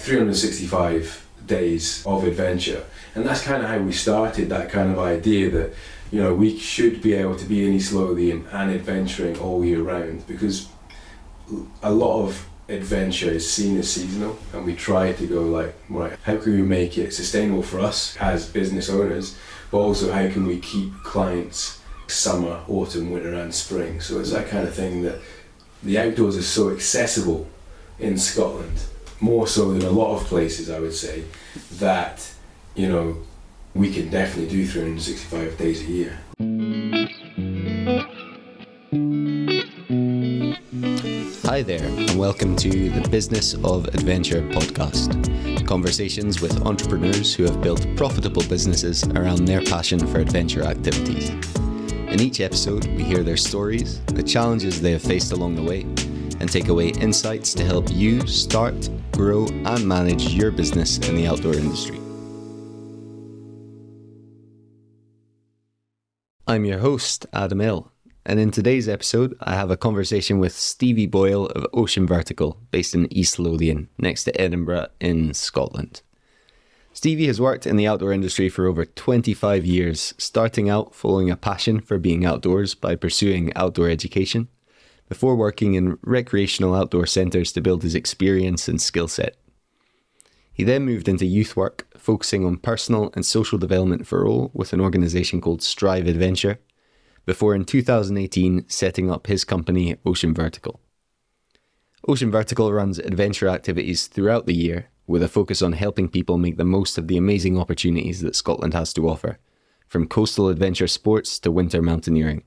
365 days of adventure. And that's kind of how we started that kind of idea that, we should be able to be in East Lothian and adventuring all year round, because a lot of adventure is seen as seasonal, and we try to go like, right, how can we make it sustainable for us as business owners, but also how can we keep clients summer, autumn, winter and spring. So it's that kind of thing that the outdoors is so accessible in Scotland, more so than a lot of places, I would say, that we can definitely do 365 days a year. Hi there, and welcome to the Business of Adventure podcast. Conversations with entrepreneurs who have built profitable businesses around their passion for adventure activities. In each episode, we hear their stories, the challenges they have faced along the way, and take away insights to help you start, grow, and manage your business in the outdoor industry. I'm your host, Adam Hill, and in today's episode, I have a conversation with Stevie Boyle of Ocean Vertical, based in East Lothian, next to Edinburgh in Scotland. Stevie has worked in the outdoor industry for over 25 years, starting out following a passion for being outdoors by pursuing outdoor education, before working in recreational outdoor centres to build his experience and skill set. He then moved into youth work, focusing on personal and social development for all with an organisation called Strive Adventure, before in 2018 setting up his company Ocean Vertical. Ocean Vertical runs adventure activities throughout the year with a focus on helping people make the most of the amazing opportunities that Scotland has to offer, from coastal adventure sports to winter mountaineering.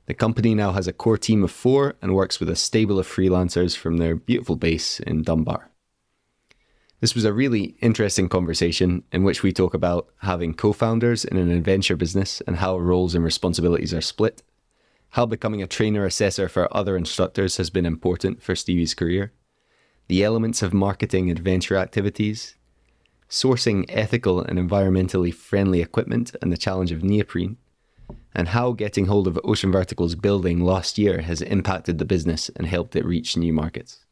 The company now has a core team of 4 and works with a stable of freelancers from their beautiful base in Dunbar. This was a really interesting conversation in which we talk about having co-founders in an adventure business and how roles and responsibilities are split, how becoming a trainer assessor for other instructors has been important for Stevie's career, the elements of marketing adventure activities, sourcing ethical and environmentally friendly equipment and the challenge of neoprene, and how getting hold of Ocean Vertical's building last year has impacted the business and helped it reach new markets.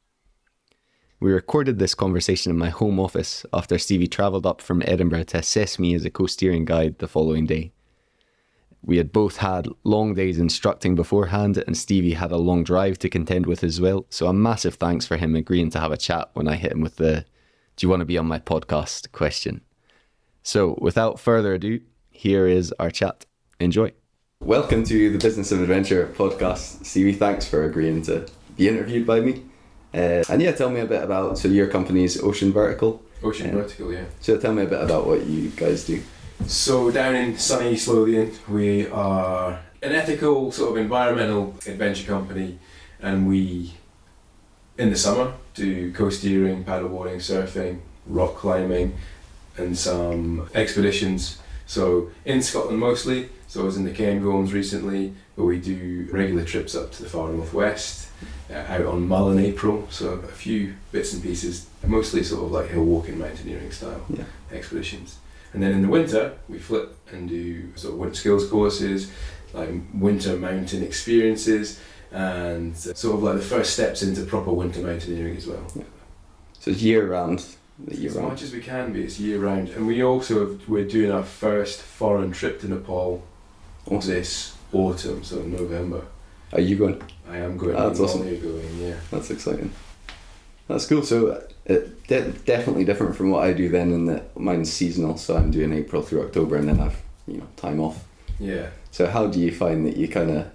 We recorded this conversation in my home office after Stevie travelled up from Edinburgh to assess me as a co-steering guide the following day. We had both had long days instructing beforehand, and Stevie had a long drive to contend with as well, so a massive thanks for him agreeing to have a chat when I hit him with the "do you want to be on my podcast?" question. So without further ado, here is our chat. Enjoy. Welcome to the Business of Adventure podcast. Stevie, thanks for agreeing to be interviewed by me. Tell me a bit about, so your company's Ocean Vertical. Ocean Vertical, yeah. So tell me a bit about what you guys do. So down in sunny East Lothian, we are an ethical sort of environmental adventure company, and we, in the summer, do coast-steering, paddleboarding, surfing, rock climbing, and some expeditions. So in Scotland mostly, so I was in the Cairngorms recently, but we do regular trips up to the far northwest, out on Mull in April, so a few bits and pieces, mostly sort of like hill walking, mountaineering style expeditions. And then in the winter, we flip and do sort of winter skills courses, like winter mountain experiences, and sort of like the first steps into proper winter mountaineering as well. Yeah. So it's year round? As much as we can be, it's year round. And we also, we're doing our first foreign trip to Nepal this autumn, so November. Are you going? I am going. That's awesome. You're going, yeah. That's exciting. That's cool. So definitely different from what I do then, in that mine's seasonal, so I'm doing April through October and then I've time off. Yeah. So how do you find that you kind of,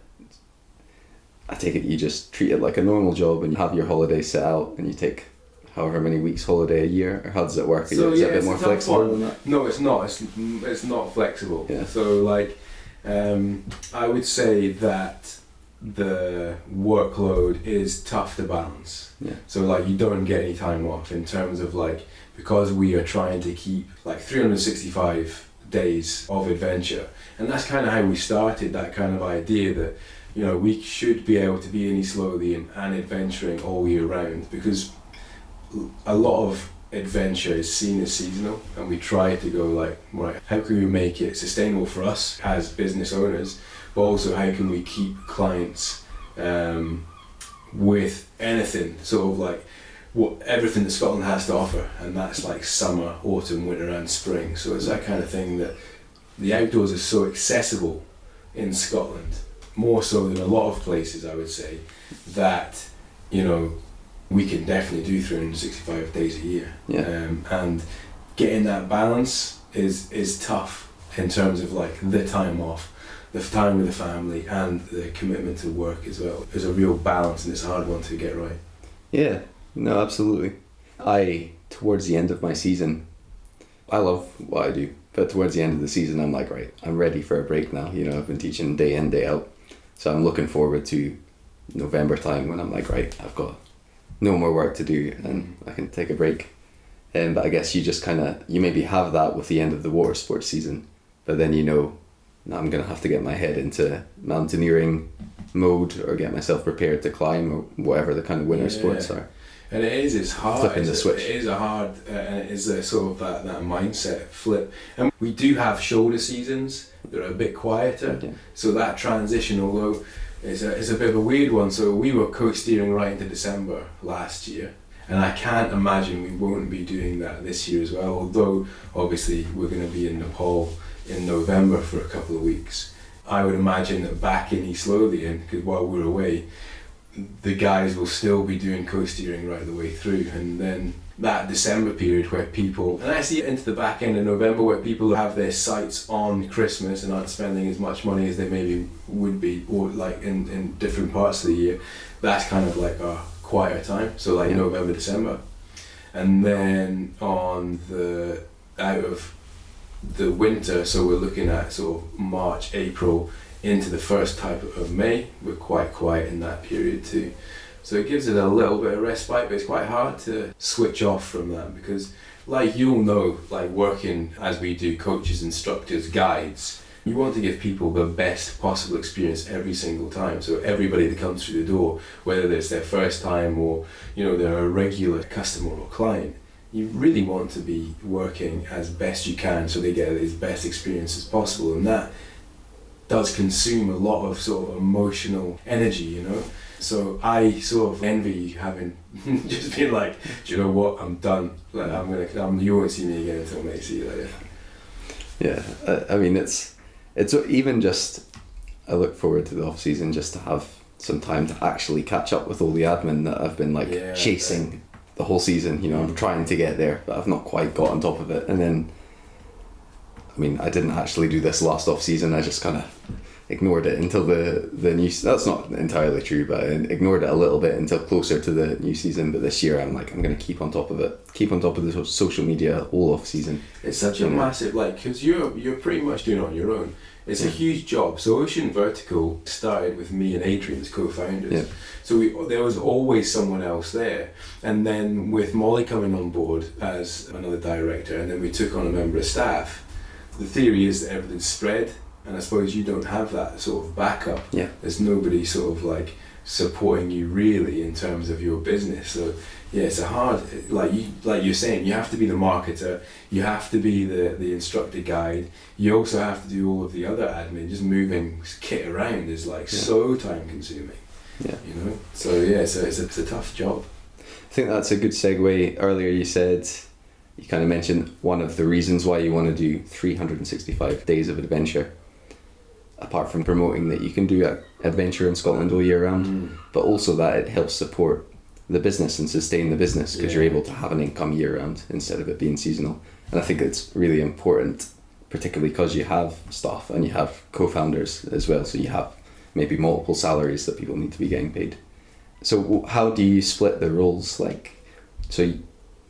I take it you just treat it like a normal job and you have your holiday set out and you take however many weeks holiday a year, or how does it work? Is it a bit more flexible than that? No, it's not. It's not flexible. Yeah. So like, I would say that the workload is tough to balance. Yeah. So like you don't get any time off in terms of like, because we are trying to keep like 365 days of adventure, and that's kind of how we started that kind of idea that we should be able to be in East Lothian and adventuring all year round, because a lot of adventure is seen as seasonal, and we try to go like, right, how can we make it sustainable for us as business owners, but also how can we keep clients with anything, sort of like what everything that Scotland has to offer, and that's like summer, autumn, winter and spring. So it's that kind of thing that the outdoors is so accessible in Scotland, more so than a lot of places, I would say, that, you know, we can definitely do 365 days a year. And getting that balance is tough in terms of like the time off, the time with the family and the commitment to work as well. There's a real balance, and it's a hard one to get right. Yeah, no, absolutely. Towards the end of my season, I love what I do, but towards the end of the season, I'm like, right, I'm ready for a break now. You know, I've been teaching day in, day out. So I'm looking forward to November time when I'm like, right, I've got no more work to do and I can take a break. But I guess you just you maybe have that with the end of the water sports season, but then you know, now I'm going to have to get my head into mountaineering mode or get myself prepared to climb or whatever the kind of winter sports are. And it's hard. Flipping the switch. It is a hard, and it is a sort of that mindset flip. And we do have shoulder seasons that are a bit quieter. Yeah. So that transition, although it's a bit of a weird one. So we were co-steering right into December last year, and I can't imagine we won't be doing that this year as well. Although obviously we're going to be in Nepal in November for a couple of weeks. I would imagine that back in East Lothian, because while we're away, the guys will still be doing co-steering right the way through, and then that December period where people, and I see it into the back end of November where people have their sights on Christmas and aren't spending as much money as they maybe would be, or like in different parts of the year. That's kind of like a quieter time, so like November, December. And then out of the winter, so we're looking at sort of March, April into the first type of May, we're quite quiet in that period too. So it gives it a little bit of respite, but it's quite hard to switch off from that because, like you'll know, like working as we do, coaches, instructors, guides, you want to give people the best possible experience every single time. So everybody that comes through the door, whether it's their first time or, you know, they're a regular customer or client, you really want to be working as best you can so they get as best experience as possible, and that does consume a lot of sort of emotional energy, you know. So I sort of envy you having just been like, do you know what, I'm done. Like you won't see me again until May. See you later. Yeah, I mean it's even just, I look forward to the off season just to have some time to actually catch up with all the admin that I've been chasing the whole season. You know, I'm trying to get there, but I've not quite got on top of it. And then, I mean, I didn't actually do this last off season. I just kind of ignored it until the new. That's not entirely true, but I ignored it a little bit until closer to the new season. But this year, I'm going to keep on top of it. Keep on top of the social media all off season. It's such a massive because you're pretty much doing it on your own. It's a huge job. So Ocean Vertical started with me and Adrian as co-founders. Yeah. So there was always someone else there. And then with Molly coming on board as another director, and then we took on a member of staff, the theory is that everything's spread, and I suppose you don't have that sort of backup. Yeah. There's nobody sort of like supporting you really in terms of your business. So yeah, it's a hard, like you're saying, you have to be the marketer, you have to be the instructor guide, you also have to do all of the other admin. Just moving kit around is so time consuming. Yeah. You know? So yeah, it's a tough job. I think that's a good segue. Earlier you said, you kind of mentioned one of the reasons why you want to do 365 days of adventure, apart from promoting that you can do adventure in Scotland all year round, but also that it helps support the business and sustain the business because you're able to have an income year round instead of it being seasonal. And I think it's really important, particularly because you have staff and you have co-founders as well, so you have maybe multiple salaries that people need to be getting paid. So how do you split the roles?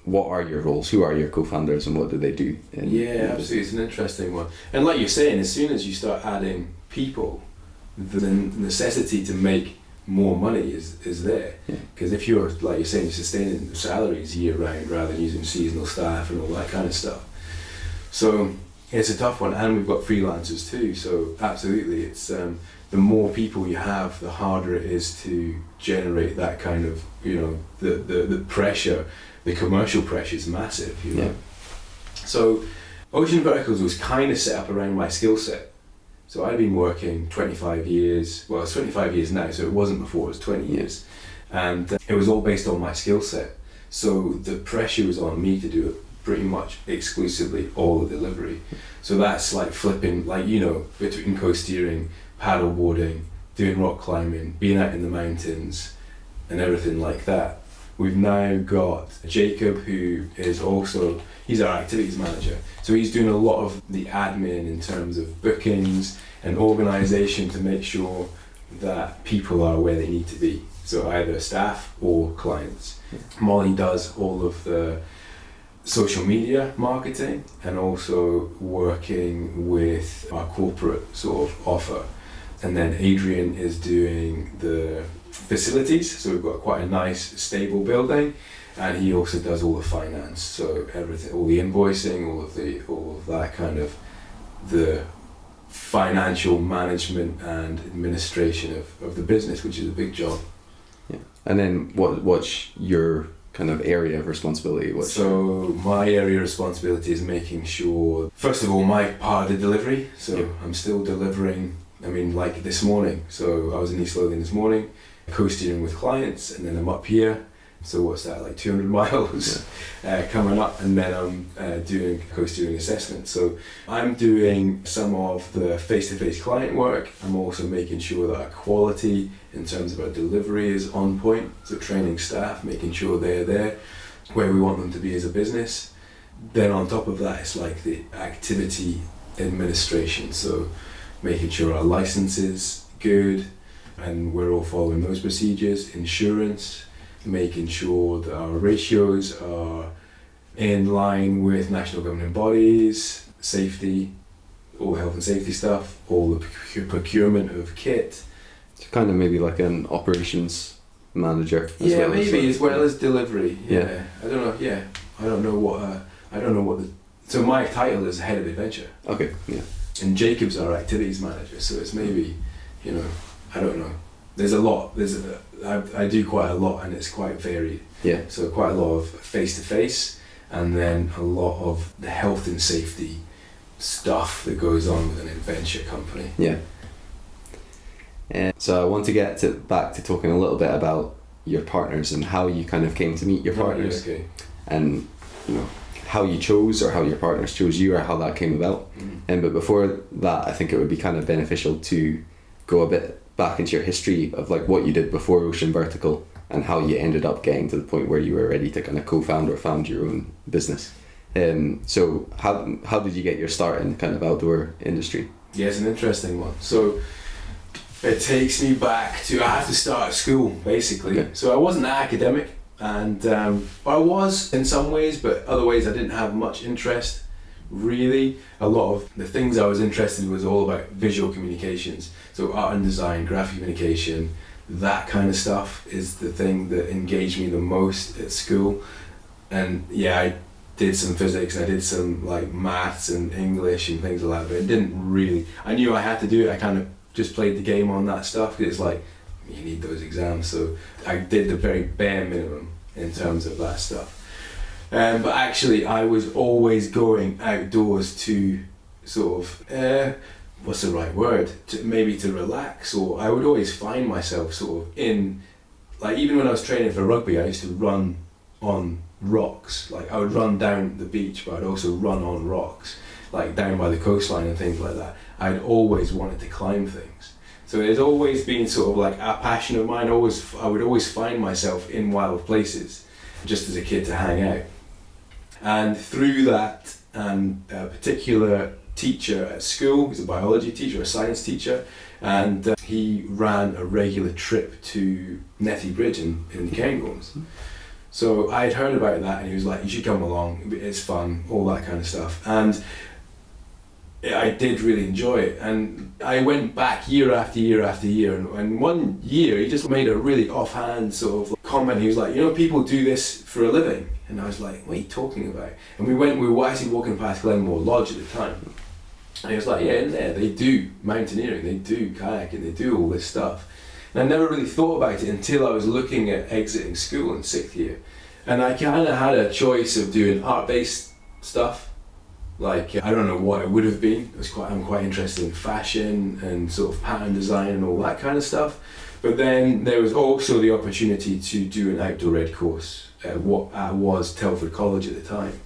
What are your roles? Who are your co-founders and what do they do? Absolutely. It's an interesting one. And like you're saying, as soon as you start adding people, the necessity to make more money is there. Because if you're, like you're saying, you're sustaining salaries year round rather than using seasonal staff and all that kind of stuff. So it's a tough one. And we've got freelancers too. So absolutely, it's the more people you have, the harder it is to generate that kind of, you know, the pressure. The commercial pressure is massive, you know. So Ocean Verticals was kind of set up around my skill set. So I'd been working 25 years, well it's 25 years now, so it wasn't before, it was 20 years. And it was all based on my skill set. So the pressure was on me to do it pretty much exclusively all the delivery. So that's like flipping, like, you know, between coast steering, paddle boarding, doing rock climbing, being out in the mountains and everything like that. We've now got Jacob, who is also, he's our activities manager. So he's doing a lot of the admin in terms of bookings and organisation to make sure that people are where they need to be. So either staff or clients. Molly does all of the social media marketing and also working with our corporate sort of offer. And then Adrian is doing the facilities, so we've got quite a nice stable building, and he also does all the finance, so everything, all the invoicing, all of that kind of the financial management and administration of the business, which is a big job. Yeah. And then what's your kind of area of responsibility? So my area of responsibility is making sure, first of all, my part of the delivery, so yeah. I'm still delivering, I mean, like this morning, so I was in East Lothian this morning, co-steering with clients, and then I'm up here, so what's that, like 200 miles coming up, and then I'm doing co-steering assessment. So I'm doing some of the face-to-face client work. I'm also making sure that our quality in terms of our delivery is on point, so training staff, making sure they're there where we want them to be as a business. Then on top of that, it's like the activity administration, so making sure our license is good and we're all following those procedures, insurance, making sure that our ratios are in line with national governing bodies, safety, all health and safety stuff, all the procurement of kit. It's kind of maybe like an operations manager. As well as delivery. Yeah. I don't know what so my title is head of adventure. Okay. Yeah. And Jacob's our activities manager, so it's maybe, you know, I don't know. There's a lot. I do quite a lot, and it's quite varied. Yeah. So quite a lot of face-to-face, and then a lot of the health and safety stuff that goes on with an adventure company. Yeah. So I want to get back to talking a little bit about your partners and how you kind of came to meet your partners. Okay. And, you know, how you chose, or how your partners chose you, or how that came about. But before that, I think it would be kind of beneficial to go a bit back into your history of like what you did before Ocean Vertical and how you ended up getting to the point where you were ready to kind of co-found or found your own business. So how did you get your start in the kind of outdoor industry? Yeah, it's an interesting one. So it takes me back to, I had to start at school basically. Okay. So I wasn't academic, and I was in some ways, but other ways I didn't have much interest. Really, a lot of the things I was interested in was all about visual communications. So art and design, graphic communication, that kind of stuff is the thing that engaged me the most at school. And yeah, I did some physics, I did some like maths and English and things like that, but it didn't really, I knew I had to do it. I kind of just played the game on that stuff, because it's like, you need those exams. So I did the very bare minimum in terms of that stuff. But actually I was always going outdoors to sort of, what's the right word, maybe to relax, or I would always find myself sort of in, like even when I was training for rugby, I used to run on rocks. Like I would run down the beach, but I'd also run on rocks, like down by the coastline and things like that. I'd always wanted to climb things. So it's always been sort of like a passion of mine. I would always find myself in wild places just as a kid to hang out. And through that, and a particular teacher at school, he's a biology teacher, a science teacher, and he ran a regular trip to Nethy Bridge in Cairngorms. So I'd heard about that, and he was like, you should come along, it's fun, all that kind of stuff. And I did really enjoy it, and I went back year after year after year, and one year he just made a really offhand sort of comment. He was like, you know, people do this for a living. And I was like, what are you talking about? And we were actually walking past Glenmore Lodge at the time. And he was like, yeah, in there they do mountaineering, they do kayaking, they do all this stuff. And I never really thought about it until I was looking at exiting school in 6th year. And I kind of had a choice of doing art-based stuff. Like, I don't know what it would have been. I'm quite interested in fashion and sort of pattern design and all that kind of stuff. But then there was also the opportunity to do an outdoor ed course at what was Telford College at the time.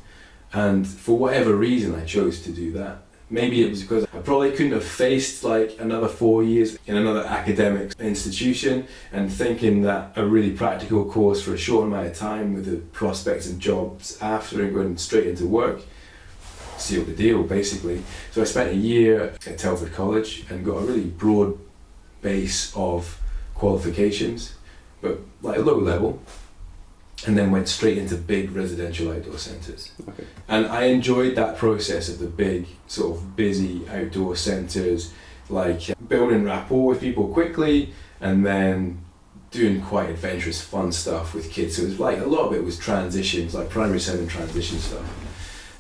And for whatever reason, I chose to do that. Maybe it was because I probably couldn't have faced like another 4 years in another academic institution, and thinking that a really practical course for a short amount of time with the prospects of jobs after and going straight into work sealed the deal, basically. So I spent a year at Telford College and got a really broad base of qualifications, but like low level, and then went straight into big residential outdoor centres. Okay. And I enjoyed that process of the big sort of busy outdoor centres, like building rapport with people quickly and then doing quite adventurous fun stuff with kids. So it was like a lot of it was transitions, like primary 7 transition stuff.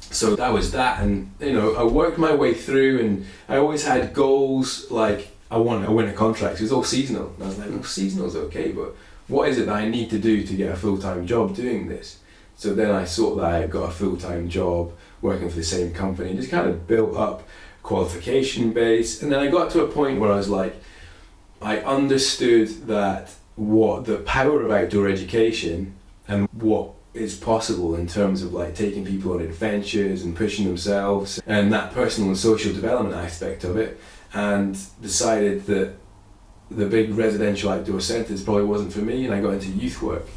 So that was that, and you know, I worked my way through, and I always had goals like I want to win a contract. It was all seasonal, and I was like, well, seasonal's okay, but what is it that I need to do to get a full-time job doing this? So then I thought that I got a full-time job working for the same company, and just kind of built up qualification base. And then I got to a point where I was like, I understood that what the power of outdoor education and what is possible in terms of like taking people on adventures and pushing themselves and that personal and social development aspect of it, and decided that the big residential outdoor centres probably wasn't for me, and I got into youth work.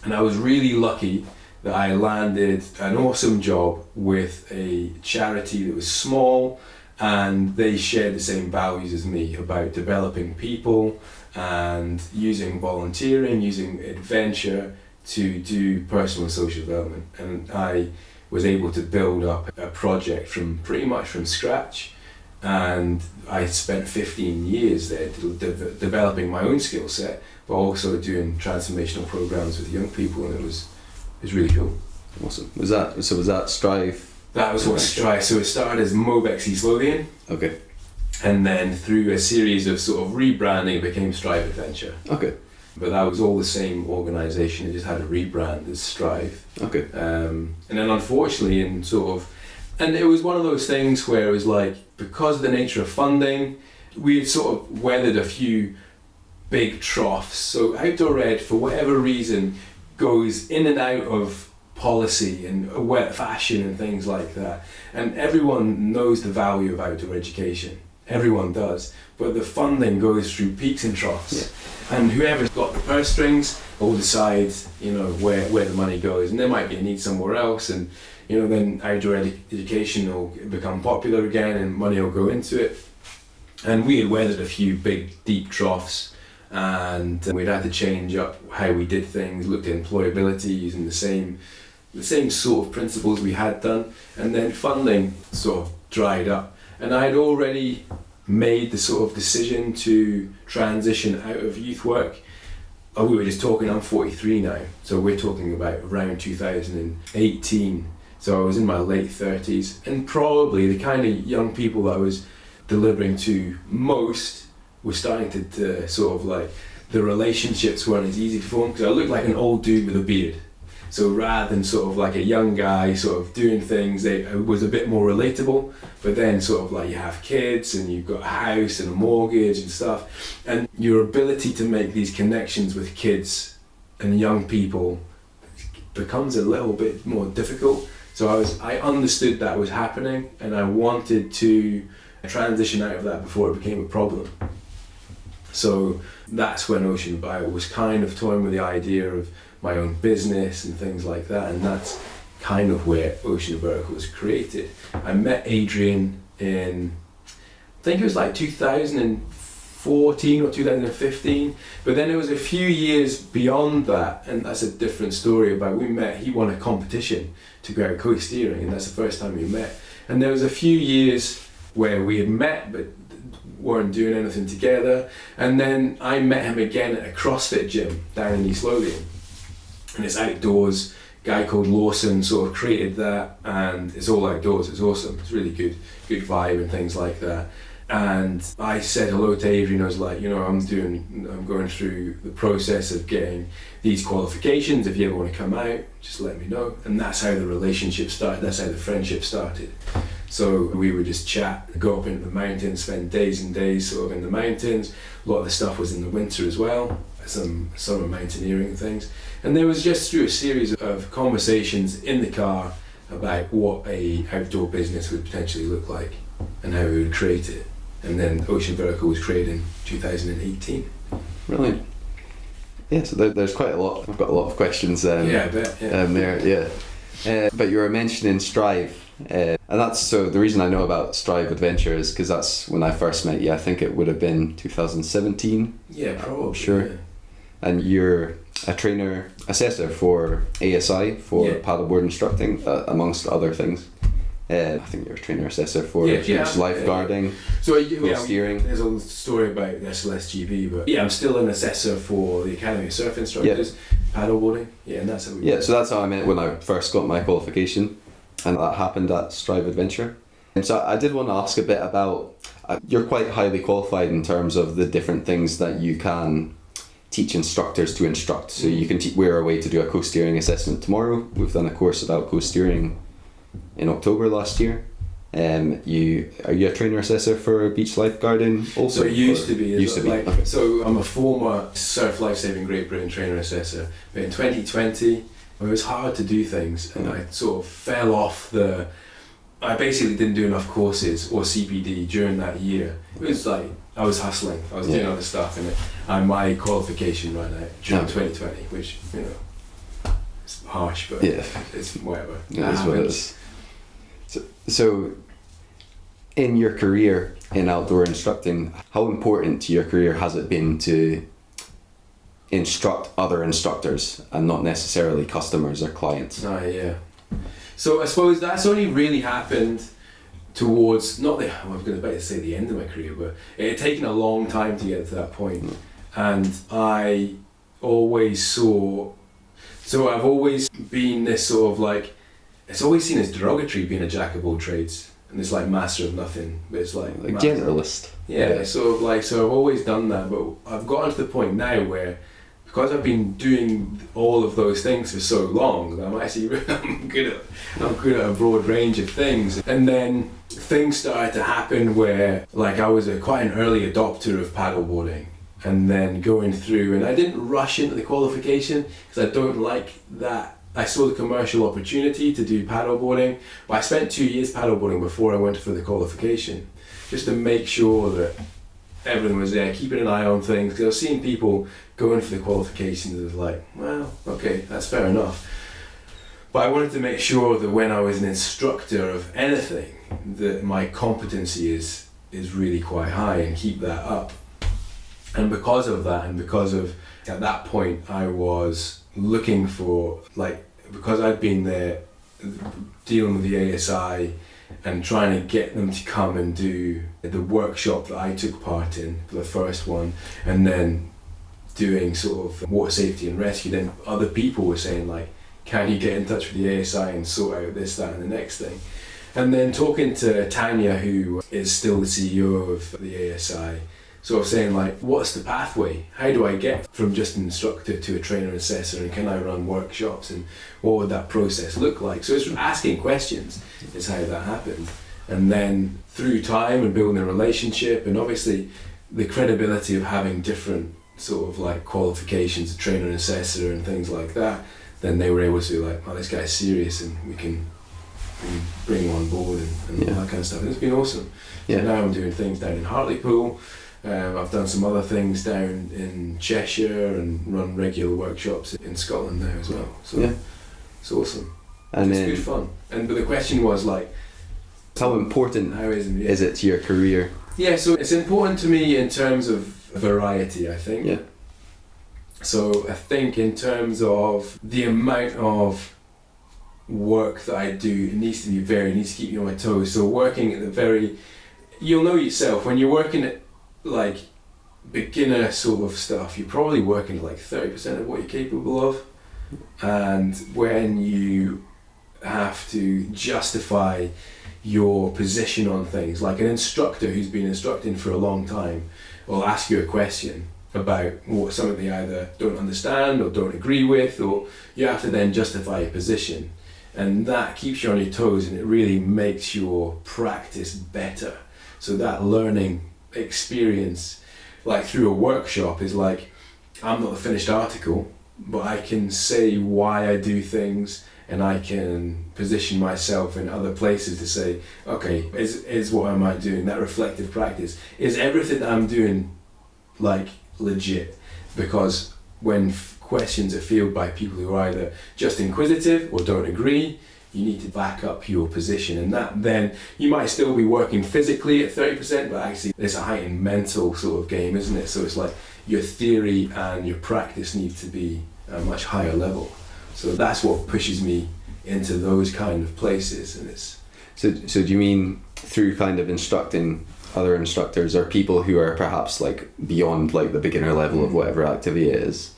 And I was really lucky that I landed an awesome job with a charity that was small, and they shared the same values as me about developing people and using volunteering, using adventure to do personal and social development. And I was able to build up a project from pretty much from scratch, and I spent 15 years there developing my own skill set, but also doing transformational programs with young people, and it was really cool. Awesome. Was that Strive? That was what Strive. So it started as Mobex East Lothian. Okay. And then through a series of sort of rebranding, it became Strive Adventure. Okay. But that was all the same organisation. It just had a rebrand as Strive. Okay. And then unfortunately, and it was one of those things where it was like, because of the nature of funding, we had sort of weathered a few big troughs. So Outdoor Ed, for whatever reason, goes in and out of policy and wet fashion and things like that. And everyone knows the value of outdoor education. Everyone does. But the funding goes through peaks and troughs. Yeah. And whoever's got the purse strings will decide, you know, where the money goes. And there might be a need somewhere else, and you know, then outdoor education will become popular again and money will go into it. And we had weathered a few big deep troughs, and we'd had to change up how we did things, looked at employability using the same sort of principles we had done. And then funding sort of dried up, and I had already made the sort of decision to transition out of youth work. We were just talking, I'm 43 now, so we're talking about around 2018. So I was in my late 30s, and probably the kind of young people that I was delivering to most were starting to sort of like, the relationships weren't as easy to form, because I looked like an old dude with a beard. So rather than sort of like a young guy sort of doing things, it was a bit more relatable. But then sort of like you have kids and you've got a house and a mortgage and stuff, and your ability to make these connections with kids and young people becomes a little bit more difficult. So I understood that was happening, and I wanted to transition out of that before it became a problem. So that's when Ocean Bio was kind of toying with the idea of my own business and things like that, and that's kind of where Ocean Vertical was created. I met Adrian in, I think it was like 2014 or 2015, but then it was a few years beyond that, and that's a different story. About we met, he won a competition to go out coast steering, and that's the first time we met. And there was a few years where we had met but weren't doing anything together, and then I met him again at a CrossFit gym down in East Lothian, and it's outdoors. Guy called Lawson sort of created that, and it's all outdoors. It's awesome. It's really good vibe and things like that. And I said hello to Adrian. I was like, you know, I'm going through the process of getting these qualifications. If you ever want to come out, just let me know. And that's how the relationship started. That's how the friendship started. So we would just chat, go up into the mountains, spend days and days sort of in the mountains. A lot of the stuff was in the winter as well. some summer mountaineering things. And there was just through a series of conversations in the car about what a outdoor business would potentially look like and how we would create it. And then Ocean Vertical was created in 2018. Brilliant. Yeah, so there's quite a lot. I've got a lot of questions. Yeah, I bet. Yeah. There, yeah. But you were mentioning Strive, and that's so. The reason I know about Strive Adventure is because that's when I first met you. I think it would have been 2017. Yeah, probably. Sure. Yeah. And you're a trainer assessor for ASI for paddleboard instructing, amongst other things. I think you're a trainer assessor for lifeguarding, steering. There's a story about SLSGB, but I'm still an assessor for the Academy of Surf Instructors, paddleboarding. Yeah, and that's how we so that's how I met when I first got my qualification, and that happened at Strive Adventure. And so I did want to ask a bit about, you're quite highly qualified in terms of the different things that you can teach instructors to instruct. So you can we're away to do a co-steering assessment tomorrow. We've done a course about co-steering in October last year. Are you a trainer assessor for beach lifeguarding also? So it used to be. Okay. So I'm a former Surf Lifesaving Great Britain trainer assessor, but in 2020 it was hard to do things, and I sort of fell off I basically didn't do enough courses or CPD during that year. It was like I was hustling, I was doing other stuff, and my qualification ran out during 2020, which it's harsh, but it's whatever. It is what it is. So in your career in outdoor instructing, how important to your career has it been to instruct other instructors and not necessarily customers or clients? So I suppose that's only really happened towards, I was going to say the end of my career, but it had taken a long time to get to that point. And I always so I've always been this sort of like, it's always seen as derogatory being a jack of all trades, and it's like master of nothing, but it's like generalist. So I've always done that, but I've gotten to the point now where, because I've been doing all of those things for so long, I'm actually I'm good at a broad range of things. And then things started to happen where, like, I was quite an early adopter of paddleboarding, and then going through, and I didn't rush into the qualification because I don't like that. I saw the commercial opportunity to do paddleboarding, but I spent 2 years paddleboarding before I went for the qualification, just to make sure that everything was there, keeping an eye on things, because I was seeing people going for the qualifications. It was like, well, okay, that's fair enough. But I wanted to make sure that when I was an instructor of anything, that my competency is really quite high, and keep that up. And because of that, and because of, at that point, I was looking for, because I'd been there dealing with the ASI and trying to get them to come and do the workshop that I took part in for the first one, and then doing sort of water safety and rescue, then other people were saying, like, can you get in touch with the ASI and sort out this, that and the next thing. And then talking to Tanya, who is still the CEO of the ASI, sort of saying, like, what's the pathway? How do I get from just an instructor to a trainer and assessor, and can I run workshops, and what would that process look like? So it's asking questions is how that happened. And then through time and building a relationship, and obviously the credibility of having different sort of like qualifications, a trainer and assessor and things like that, then they were able to be like, oh, this guy's serious, and we can bring him on board and all that kind of stuff. And it's been awesome. So now I'm doing things down in Hartlepool. I've done some other things down in Cheshire and run regular workshops in Scotland now as well. So it's awesome. And it's good fun. But the question was, like, how important is it to your career? Yeah, so it's important to me in terms of variety, I think. Yeah. So I think in terms of the amount of work that I do, it needs to be varied, it needs to keep me on my toes. So working at you'll know yourself, when you're working at like beginner sort of stuff, you're probably working at like 30% of what you're capable of. And when you have to justify your position on things, like an instructor who's been instructing for a long time will ask you a question about something they either don't understand or don't agree with, or you have to then justify your position, and that keeps you on your toes, and it really makes your practice better. So that learning experience, like through a workshop, is like, I'm not the finished article, but I can say why I do things, and I can position myself in other places to say, okay, is what am I doing? That reflective practice, is everything that I'm doing like legit? Because when questions are fielded by people who are either just inquisitive or don't agree, you need to back up your position, and that then you might still be working physically at 30%, but actually it's a heightened mental sort of game, isn't it? So it's like your theory and your practice need to be a much higher level. So that's what pushes me into those kind of places, and it's. So do you mean through kind of instructing other instructors or people who are perhaps like beyond like the beginner level of whatever activity it is,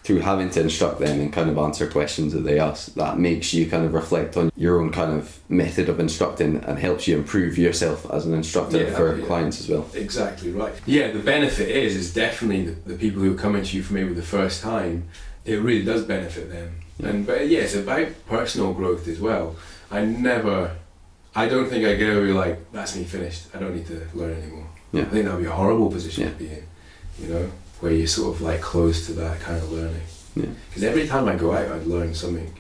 through having to instruct them and kind of answer questions that they ask, that makes you kind of reflect on your own kind of method of instructing and helps you improve yourself as an instructor for clients as well? Exactly right. Yeah, the benefit is definitely the people who are coming to you for maybe the first time, it really does benefit them. But it's about personal growth as well. I don't think I get over like, that's me finished, I don't need to learn anymore. I think that would be a horrible position to be in, you know, where you're sort of like close to that kind of learning. Because every time I go out, I'd learn something.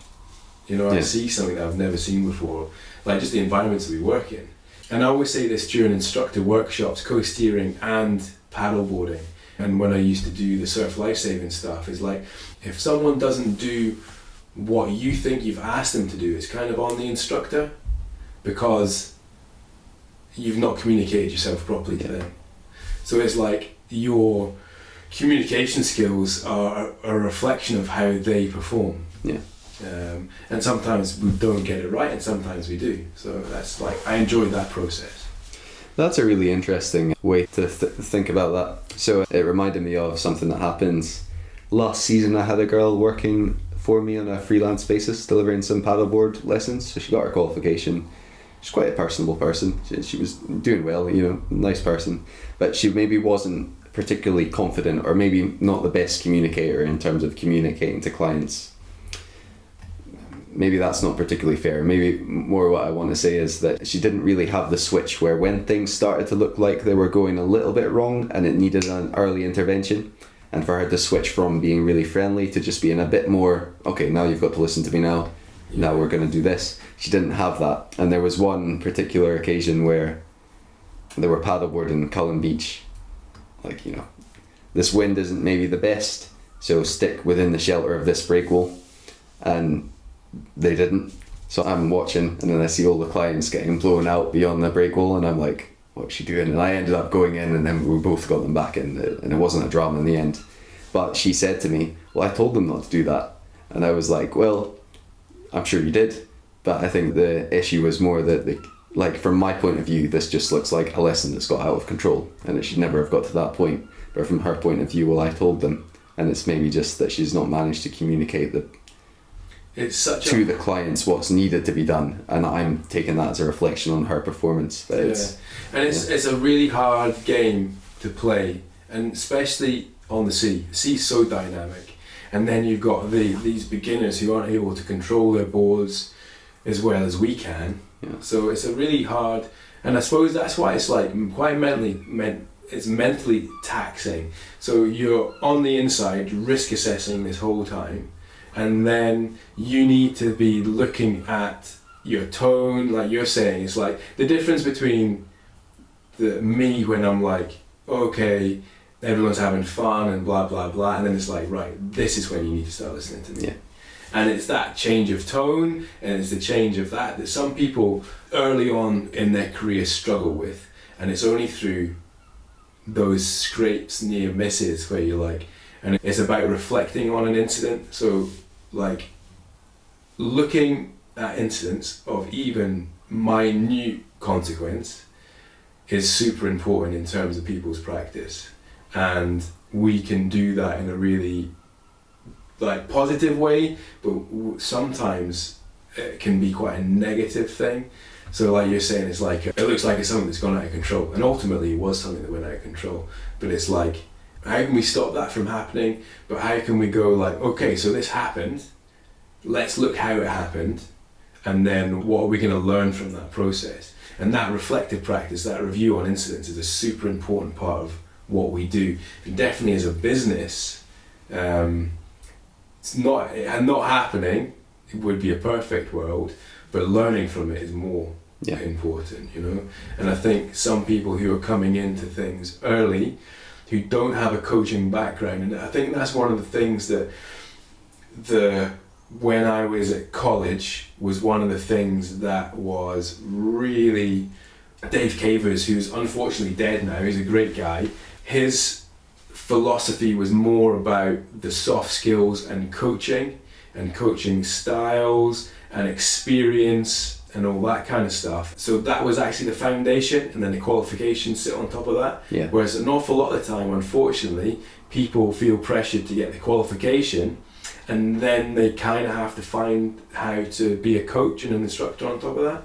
You know, I see something that I've never seen before, like just the environments that we work in. And I always say this during instructor workshops, co-steering and paddleboarding. And when I used to do the surf lifesaving stuff, is like, if someone doesn't do what you think you've asked them to do, it's kind of on the instructor, because you've not communicated yourself properly to them. So it's like your communication skills are a reflection of how they perform. And sometimes we don't get it right, and sometimes we do. So that's like, I enjoy that process. That's a really interesting way to think about that. So it reminded me of something that happened last season. I had a girl working for me on a freelance basis, delivering some paddleboard lessons. So she got her qualification. She's quite a personable person. She was doing well, you know, nice person. But she maybe wasn't particularly confident, or maybe not the best communicator in terms of communicating to clients. Maybe that's not particularly fair. Maybe more what I want to say is that she didn't really have the switch where when things started to look like they were going a little bit wrong and it needed an early intervention, and for her to switch from being really friendly to just being a bit more, okay, now you've got to listen to me now we're going to do this. She didn't have that. And there was one particular occasion where they were paddleboarding Cullen Beach. Like, you know, this wind isn't maybe the best, so stick within the shelter of this break wall. And they didn't. So I'm watching, and then I see all the clients getting blown out beyond the break wall, and I'm like, what's she doing? And I ended up going in, and then we both got them back in, and it wasn't a drama in the end. But she said to me, well, I told them not to do that. And I was like, well, I'm sure you did, but I think the issue was more that like, from my point of view, this just looks like a lesson that's got out of control, and it should never have got to that point. But from her point of view, well, I told them, and it's maybe just that she's not managed to communicate the clients what's needed to be done, and I'm taking that as a reflection on her performance. But it's a really hard game to play, and especially on the sea. The sea's so dynamic, and then you've got these beginners who aren't able to control their boards as well as we can. So it's a really hard, and I suppose that's why it's like quite it's mentally taxing. So you're on the inside risk assessing this whole time, and then you need to be looking at your tone, like you're saying. It's like the difference between me when I'm like, okay, everyone's having fun and blah blah blah, and then it's like, right, this is when you need to start listening to me. And it's that change of tone, and it's the change of that some people early on in their career struggle with, and it's only through those scrapes, near misses, where you're like, and it's about reflecting on an incident. So like looking at incidents of even minute consequence is super important in terms of people's practice, and we can do that in a really like positive way, but sometimes it can be quite a negative thing. So like you're saying, it's like, it looks like it's something that's gone out of control, and ultimately it was something that went out of control, but it's like, how can we stop that from happening? But how can we go like, okay, so this happened, let's look how it happened, and then what are we going to learn from that process? And that reflective practice, that review on incidents, is a super important part of what we do. And definitely as a business, it's not happening. It would be a perfect world, but learning from it is more important, you know. And I think some people who are coming into things early, who don't have a coaching background, and I think that's one of the things that when I was at college was one of the things that was really Dave Cavers, who's unfortunately dead now. He's a great guy. His philosophy was more about the soft skills and coaching styles and experience and all that kind of stuff. So that was actually the foundation, and then the qualifications sit on top of that. Yeah. Whereas an awful lot of the time, unfortunately, people feel pressured to get the qualification, and then they kind of have to find how to be a coach and an instructor on top of that.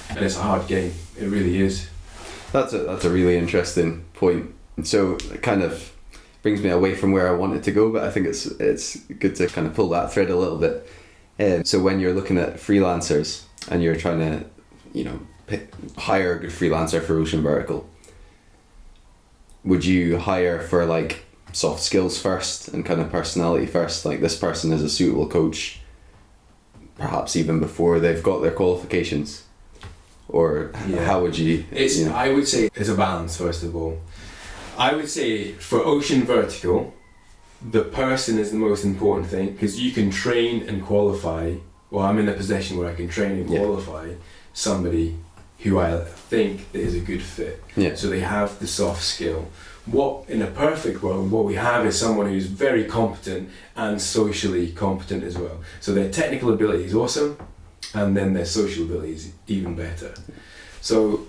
And it's a hard game. It really is. That's a really interesting point. So it kind of brings me away from where I wanted to go, but I think it's good to kind of pull that thread a little bit. So when you're looking at freelancers and you're trying to, you know, hire a good freelancer for Ocean Vertical, would you hire for like soft skills first and kind of personality first? Like, this person is a suitable coach, perhaps even before they've got their qualifications? Or how would you? I would say it's a balance, first of all. I would say for Ocean Vertical, the person is the most important thing, because you can train and qualify. Well, I'm in a position where I can train and qualify somebody who I think is a good fit. Yeah. So they have the soft skill. What in a perfect world, what we have is someone who's very competent and socially competent as well. So their technical ability is awesome, and then their social ability is even better. So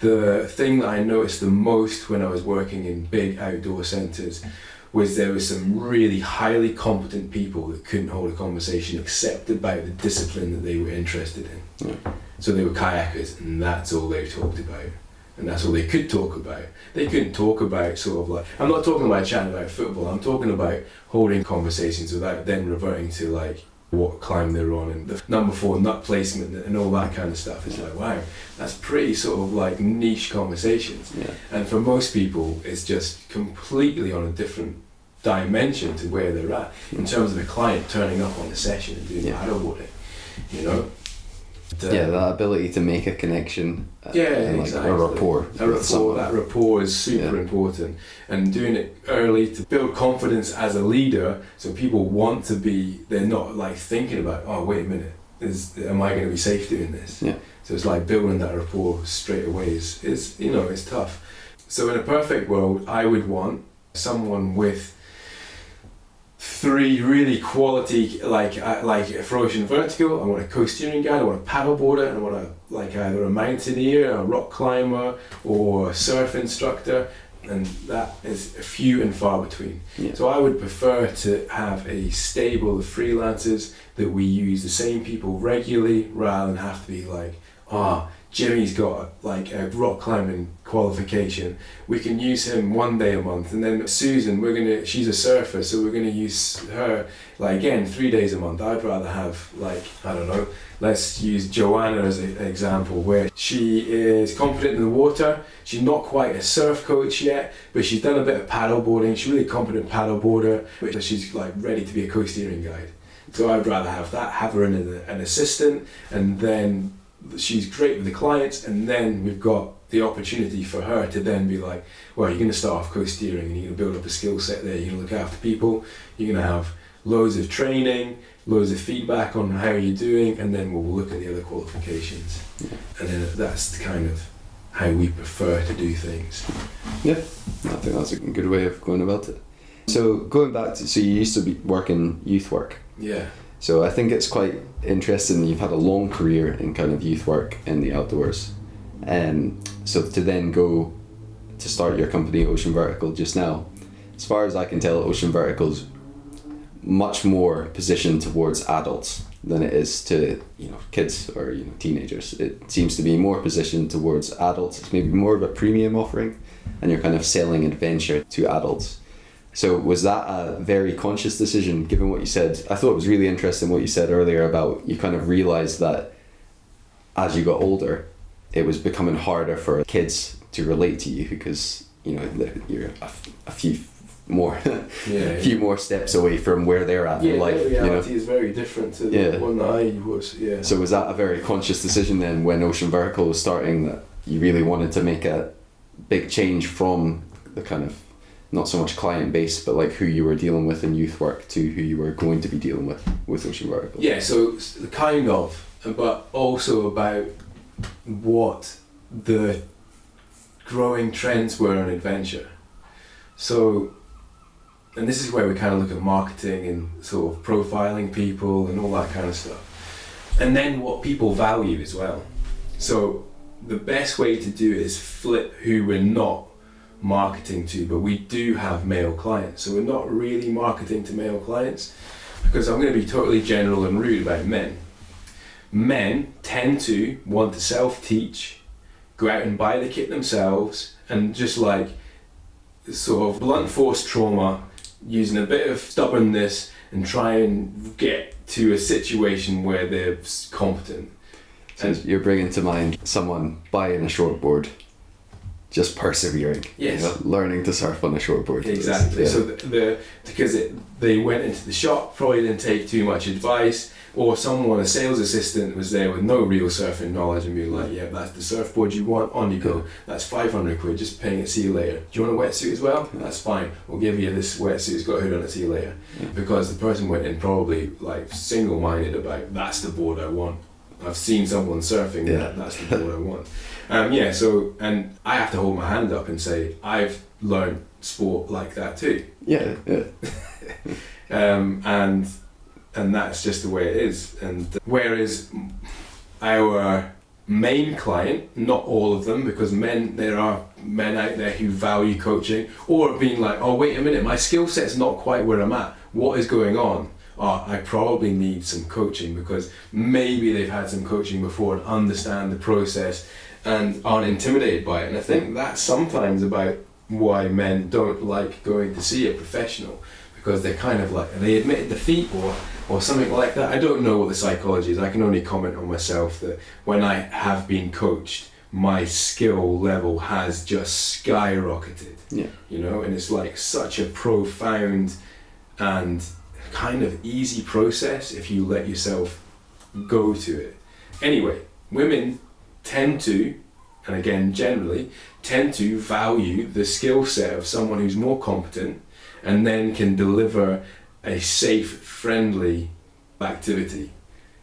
the thing that I noticed the most when I was working in big outdoor centres was there was some really highly competent people that couldn't hold a conversation except about the discipline that they were interested in. Yeah. So they were kayakers, and that's all they talked about. And that's all they could talk about. They couldn't talk about sort of like, I'm not talking about chatting about football, I'm talking about holding conversations without then reverting to like what climb they're on and the number 4 nut placement and all that kind of stuff. It's like, wow, that's pretty sort of like niche conversations. Yeah. And for most people, it's just completely on a different dimension to where they're at in terms of a client turning up on the session and doing paddleboarding, you know. That ability to make a connection, and like exactly. a rapport. That rapport is super important, and doing it early to build confidence as a leader, so people want to be. They're not like thinking about, oh wait a minute, am I going to be safe doing this? Yeah. So it's like building that rapport straight away is you know, it's tough. So in a perfect world, I would want someone with 3 really quality, like for Ocean Vertical, I want a co-steering guide, I want a paddleboarder, and I want a like either a mountaineer, a rock climber, or a surf instructor, and that is few and far between. Yeah. So I would prefer to have a stable of freelancers that we use the same people regularly, rather than have to be like, Jimmy's got like a rock climbing qualification, we can use him 1 day a month, and then Susan, she's a surfer, so we're gonna use her like again 3 days a month. I'd rather have like, I don't know, let's use Joanna as an example, where she is competent in the water. She's not quite a surf coach yet, but she's done a bit of paddleboarding. She's a really competent paddleboarder, but she's like ready to be a co-steering guide. So I'd rather have her in an assistant, and then she's great with the clients, and then we've got the opportunity for her to then be like, well, you're going to start off co-steering and you're going to build up a skill set there, you're going to look after people, you're going to have loads of training, loads of feedback on how you're doing, and then we'll look at the other qualifications. Yeah. And then that's kind of how we prefer to do things. Yeah, I think that's a good way of going about it. So going back to, so you used to be working youth work. Yeah. So I think it's quite interesting, you've had a long career in kind of youth work in the outdoors. So to then go to start your company, Ocean Vertical, just now, as far as I can tell, Ocean Vertical's much more positioned towards adults than it is to, you know, kids or, you know, teenagers. It seems to be more positioned towards adults. It's maybe more of a premium offering, and you're kind of selling adventure to adults. So was that a very conscious decision, given what you said? I thought it was really interesting what you said earlier about you kind of realised that as you got older, it was becoming harder for kids to relate to you because you know, you're a few more Yeah, a few more steps away from where they're at in life. their reality You know? is very different to the one that I was. Yeah. So was that a very conscious decision then, when Ocean Vertical was starting, that you really wanted to make a big change from the kind of, not so much client base, but like who you were dealing with in youth work to who you were going to be dealing with Ocean Vertical? Yeah, so kind of, but also about what the growing trends were in adventure. So, and this is where we kind of look at marketing and sort of profiling people and all that kind of stuff. And then what people value as well. So the best way to do it is flip who we're not marketing to, but we do have male clients. So we're not really marketing to male clients, because I'm going to be totally general and rude about men. Men tend to want to self-teach, go out and buy the kit themselves, and just like sort of blunt force trauma, using a bit of stubbornness and try and get to a situation where they're competent. So you're bringing to mind someone buying a shortboard, just persevering. Yes. You know, learning to surf on a shortboard. Exactly. Yeah. So because they went into the shop, probably didn't take too much advice, or someone, a sales assistant, was there with no real surfing knowledge and be like, yeah, that's the surfboard you want, on you go. That's 500 quid, just paying it, see you later. Do you want a wetsuit as well? That's fine. We'll give you this wetsuit, it's got a hood on it, see you later. Yeah. Because the person went in probably like single-minded about, that's the board I want. I've seen someone surfing, that's the board I want. So, and I have to hold my hand up and say, I've learned sport like that too. Yeah. And that's just the way it is. And whereas our main client, not all of them, because there are men out there who value coaching, or being like, oh wait a minute, my skill set's not quite where I'm at. What is going on? Oh, I probably need some coaching, because maybe they've had some coaching before and understand the process and aren't intimidated by it. And I think that's sometimes about why men don't like going to see a professional, because they're kind of like, they admitted defeat or something like that. I don't know what the psychology is. I can only comment on myself that when I have been coached, my skill level has just skyrocketed. Yeah. You know, and it's like such a profound and kind of easy process if you let yourself go to it. Anyway, women tend to, and again generally, tend to value the skill set of someone who's more competent and then can deliver a safe, friendly activity.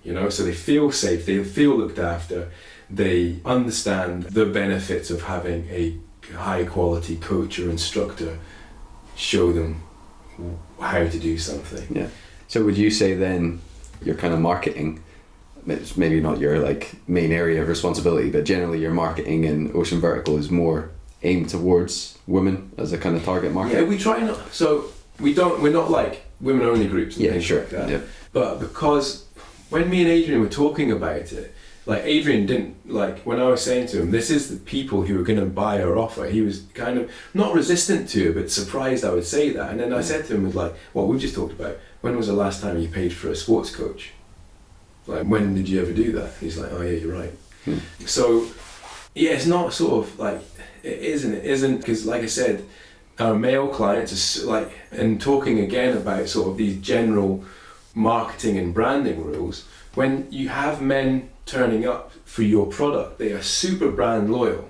You know, so they feel safe, they feel looked after, they understand the benefits of having a high quality coach or instructor show them how to do something. Yeah. So would you say then your kind of marketing, it's maybe not your like main area of responsibility, but generally your marketing in Ocean Vertical is more aimed towards women as a kind of target market? Yeah, we try not. So we're not like women only groups and things like that. Yeah. But because when me and Adrian were talking about it, like Adrian didn't, like when I was saying to him, this is the people who are going to buy our offer, he was kind of not resistant to it, but surprised I would say that. And then I said to him, like, what we just talked about, when was the last time you paid for a sports coach? Like, when did you ever do that? And he's like, oh yeah, you're right. So yeah, it's not sort of like, it isn't, because like I said, our male clients are like, and talking again about sort of these general marketing and branding rules, when you have men turning up for your product, they are super brand loyal.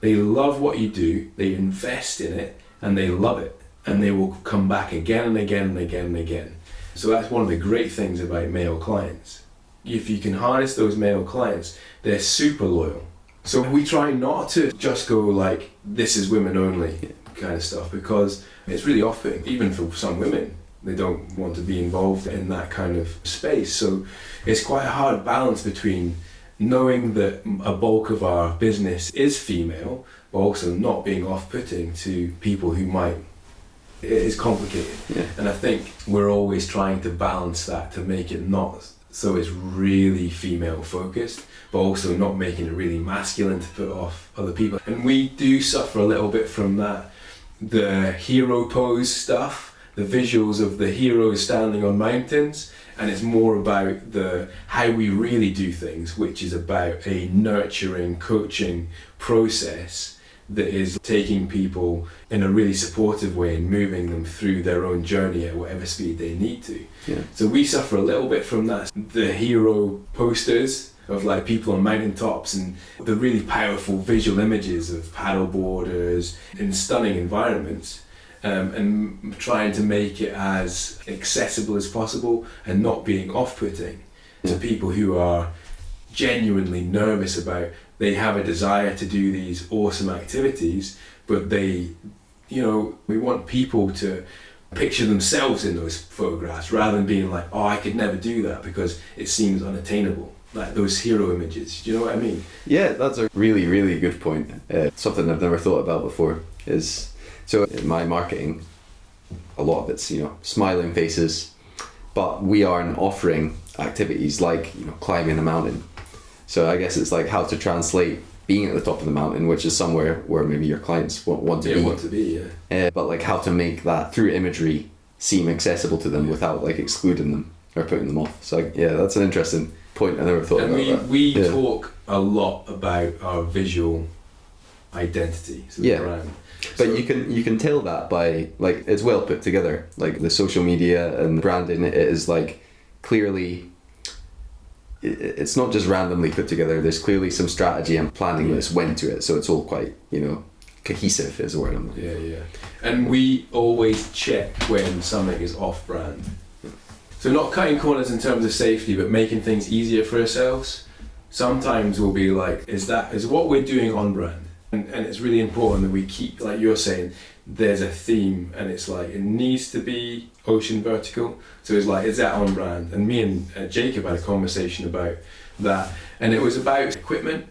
They love what you do, they invest in it, and they love it, and they will come back again and again and again and again. So that's one of the great things about male clients. If you can harness those male clients, they're super loyal. So we try not to just go like, this is women only kind of stuff, because it's really off-putting, even for some women. They don't want to be involved in that kind of space. So it's quite a hard balance between knowing that a bulk of our business is female, but also not being off-putting to people who might. It is complicated. Yeah. And I think we're always trying to balance that to make it not so it's really female focused, but also not making it really masculine to put off other people. And we do suffer a little bit from that, the hero pose stuff, the visuals of the heroes standing on mountains, and it's more about the how we really do things, which is about a nurturing, coaching process that is taking people in a really supportive way and moving them through their own journey at whatever speed they need to. Yeah. So we suffer a little bit from that. The hero posters of like people on mountaintops and the really powerful visual images of paddleboarders in stunning environments, and trying to make it as accessible as possible and not being off-putting to people who are genuinely nervous about, they have a desire to do these awesome activities, but they, we want people to picture themselves in those photographs rather than being like, oh, I could never do that because it seems unattainable. Like those hero images, do you know what I mean? Yeah, that's a really, really good point. Something I've never thought about before is, so in my marketing, a lot of it's, smiling faces, but we aren't offering activities like, climbing a mountain. So I guess it's like how to translate being at the top of the mountain, which is somewhere where maybe your clients want to be. But like how to make that through imagery seem accessible to them without like excluding them or putting them off. So that's an interesting point. I never thought about that. We talk a lot about our visual identity, so the brand. But you can tell that by like it's well put together. Like the social media and the branding, it is like clearly. It's not just randomly put together. There's clearly some strategy and planning that's went to it. So it's all quite cohesive is the word I'm looking for. Yeah. And we always check when something is off brand. So not cutting corners in terms of safety, but making things easier for ourselves. Sometimes we'll be like, is what we're doing on brand? And it's really important that we keep, like you're saying, there's a theme and it's like, it needs to be ocean vertical. So it's like, is that on brand? And me and Jacob had a conversation about that. And it was about equipment.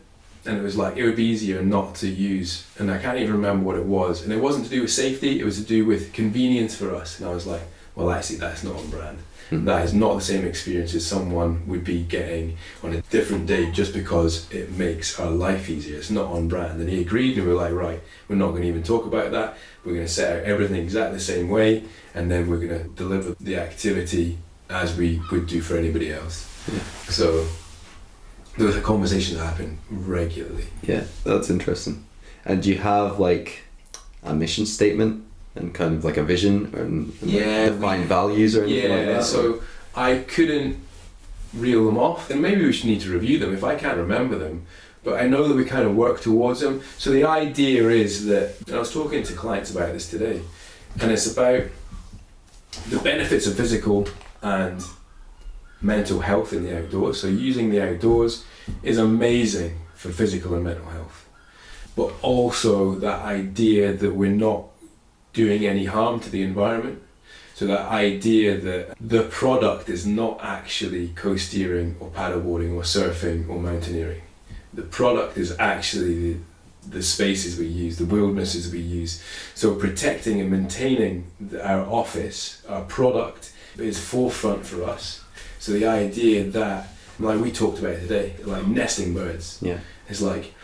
And it was like, it would be easier not to use, and I can't even remember what it was. And it wasn't to do with safety, it was to do with convenience for us. And I was like, well, actually that's not on brand. That is not the same experience as someone would be getting on a different day just because it makes our life easier. It's not on brand. And he agreed, and we were like, right, we're not going to even talk about that. We're going to set out everything exactly the same way, and then we're going to deliver the activity as we would do for anybody else. So there was a conversation that happened regularly. Yeah, that's interesting. And do you have like a mission statement and kind of like a vision and define values or anything like that? So I couldn't reel them off, and maybe we should need to review them if I can't remember them, but I know that we kind of work towards them. So the idea is that, and I was talking to clients about this today, and it's about the benefits of physical and mental health in the outdoors. So using the outdoors is amazing for physical and mental health, but also that idea that we're not doing any harm to the environment. So that idea that the product is not actually coasteering or paddleboarding or surfing or mountaineering. The product is actually the spaces we use, the wildernesses we use. So protecting and maintaining our office, our product, is forefront for us. So the idea that, like we talked about today, like nesting birds. Yeah. It's like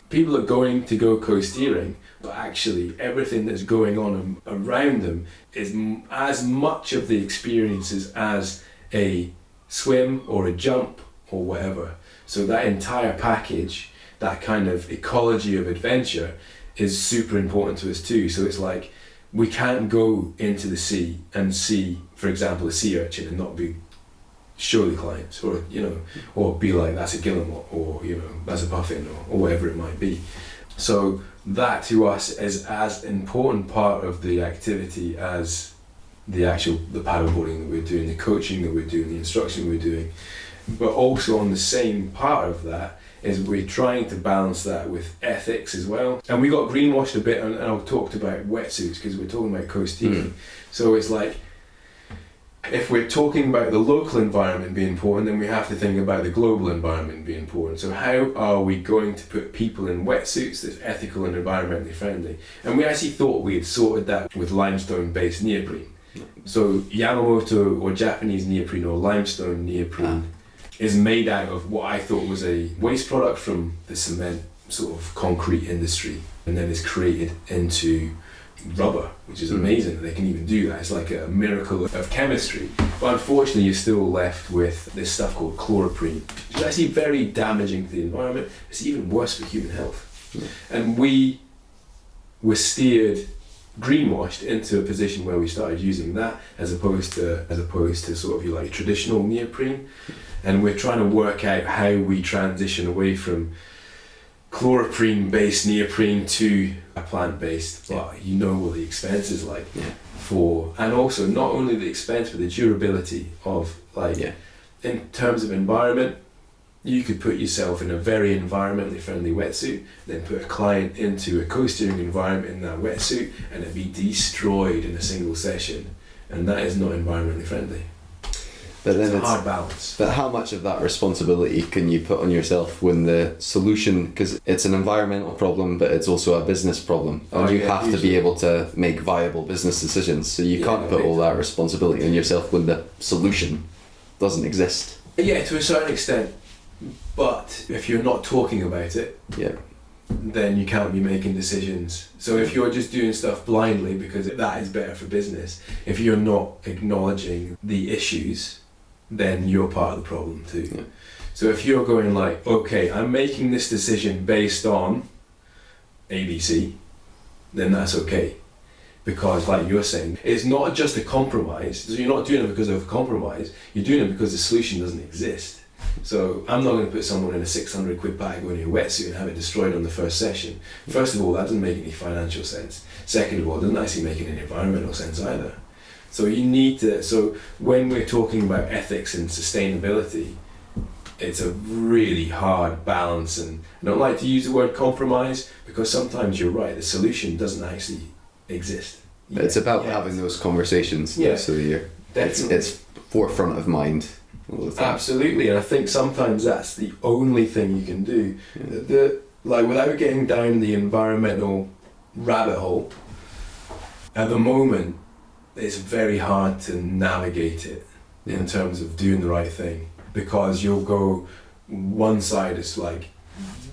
people are going to go coasteering, but actually everything that's going on around them is as much of the experiences as a swim or a jump or whatever. So that entire package, that kind of ecology of adventure, is super important to us too. So it's like, we can't go into the sea and see, for example, a sea urchin and not be surely clients, or or be like, that's a guillemot, or that's a puffin, or whatever it might be. So that to us is as important part of the activity as the paddleboarding that we're doing, the coaching that we're doing, the instruction we're doing. But also on the same part of that is we're trying to balance that with ethics as well. And we got greenwashed a bit, and I talked about wetsuits because we're talking about coasteering. So it's like, if we're talking about the local environment being important, then we have to think about the global environment being important. So how are we going to put people in wetsuits that's ethical and environmentally friendly? And we actually thought we had sorted that with limestone-based neoprene. So Yamamoto or Japanese neoprene or limestone neoprene is made out of what I thought was a waste product from the cement sort of concrete industry, and then is created into rubber, which is amazing that they can even do that. It's like a miracle of chemistry. But unfortunately you're still left with this stuff called chloroprene, which is actually very damaging to the environment. It's even worse for human health. And we was steered, greenwashed into a position where we started using that as opposed to sort of like traditional neoprene, and we're trying to work out how we transition away from chloroprene-based neoprene to a plant-based. But you know what the expense is like for, and also not only the expense but the durability of in terms of environment. You could put yourself in a very environmentally friendly wetsuit, then put a client into a co-steering environment in that wetsuit, and it'd be destroyed in a single session, and that is not environmentally friendly. But then it's a hard balance. But how much of that responsibility can you put on yourself when the solution, because it's an environmental problem, but it's also a business problem, and you have to be able to make viable business decisions. So you can't put all that responsibility on yourself when the solution doesn't exist. Yeah, to a certain extent. But if you're not talking about it, then you can't be making decisions. So if you're just doing stuff blindly because that is better for business, if you're not acknowledging the issues, then you're part of the problem too. Yeah. So if you're going like, okay, I'm making this decision based on ABC, then that's okay. Because like you're saying, it's not just a compromise. So you're not doing it because of a compromise, you're doing it because the solution doesn't exist. So I'm not going to put someone in a 600 quid bag or in a wetsuit and have it destroyed on the first session. First of all, that doesn't make any financial sense. Second of all, it doesn't actually make any environmental sense either. So you need to, so when we're talking about ethics and sustainability, it's a really hard balance, and I don't like to use the word compromise because sometimes you're right, the solution doesn't actually exist. It's about having those conversations. Yeah, so it's forefront of mind. Absolutely, and I think sometimes that's the only thing you can do. Like without getting down the environmental rabbit hole, at the moment it's very hard to navigate it in terms of doing the right thing, because you'll go one side, it's like,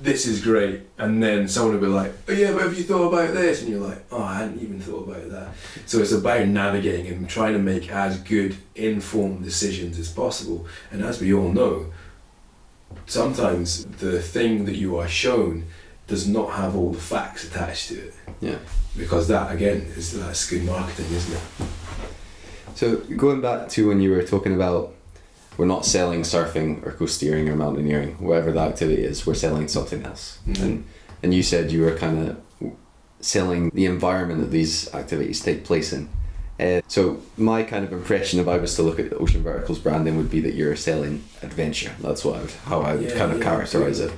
this is great, and then someone will be like, oh yeah, but have you thought about this? And you're like, oh, I hadn't even thought about that. So it's about navigating and trying to make as good informed decisions as possible. And as we all know, sometimes the thing that you are shown does not have all the facts attached to it. Yeah. Because that, again, that's good marketing, isn't it? So going back to when you were talking about, we're not selling surfing or coast-steering or mountaineering, whatever the activity is, we're selling something else. Mm-hmm. And you said you were kind of selling the environment that these activities take place in. So my kind of impression, if I was to look at Ocean Vertical's branding, would be that you're selling adventure. That's how I would characterise it,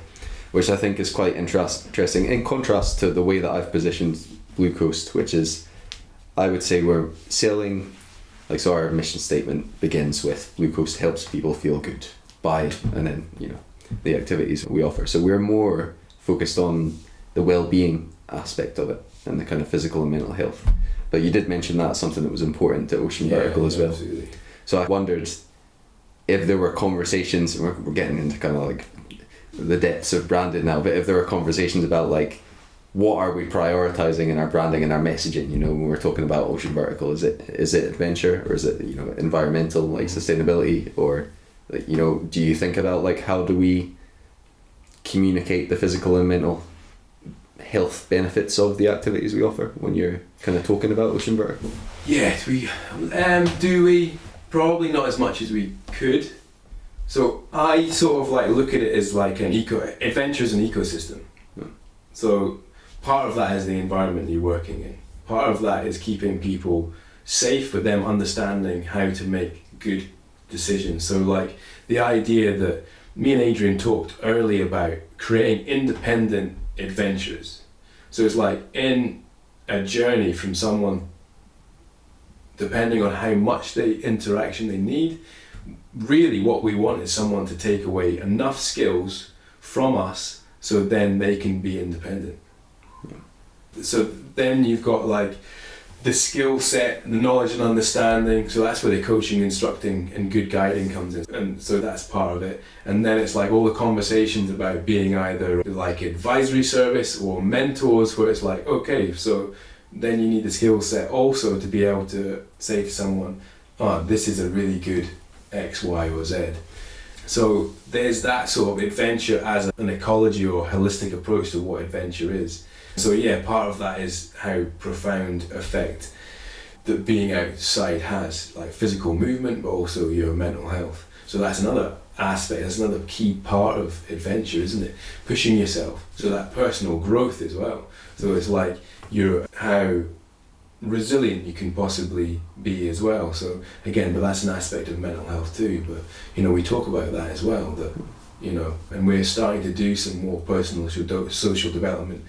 which I think is quite interesting, in contrast to the way that I've positioned Blue Coast, which is, I would say we're selling, like, so our mission statement begins with Blue Coast helps people feel good by, and then, the activities we offer. So we're more focused on the well-being aspect of it and the kind of physical and mental health. But you did mention that's something that was important to Ocean Vertical as well. Absolutely. So I wondered if there were conversations, we're getting into kind of like the depths of branding now, but if there were conversations about like, what are we prioritizing in our branding and our messaging, when we're talking about Ocean Vertical? Is it adventure, or is it, environmental, like sustainability, or like, do you think about like, how do we communicate the physical and mental health benefits of the activities we offer when you're kind of talking about Ocean Vertical? Yeah, do we? Probably not as much as we could. So I sort of like look at it as like adventure is an ecosystem. Yeah. So part of that is the environment you're working in. Part of that is keeping people safe, but them understanding how to make good decisions. So like the idea that me and Adrian talked early about creating independent adventures. So it's like in a journey from someone, depending on how much interaction they need, really what we want is someone to take away enough skills from us so then they can be independent. So then you've got like the skill set, the knowledge and understanding, so that's where the coaching, instructing and good guiding comes in, and so that's part of it. And then it's like all the conversations about being either like advisory service or mentors, where it's like, okay, so then you need the skill set also to be able to say to someone, oh, this is a really good X, Y or Z. So there's that sort of adventure as an ecology or holistic approach to what adventure is. So yeah, part of that is how profound effect that being outside has, like physical movement, but also your mental health. So that's another aspect, that's another key part of adventure, isn't it? Pushing yourself, so that personal growth as well. So it's like how resilient you can possibly be as well. So again, but that's an aspect of mental health too. But we talk about that as well. That and we're starting to do some more personal social development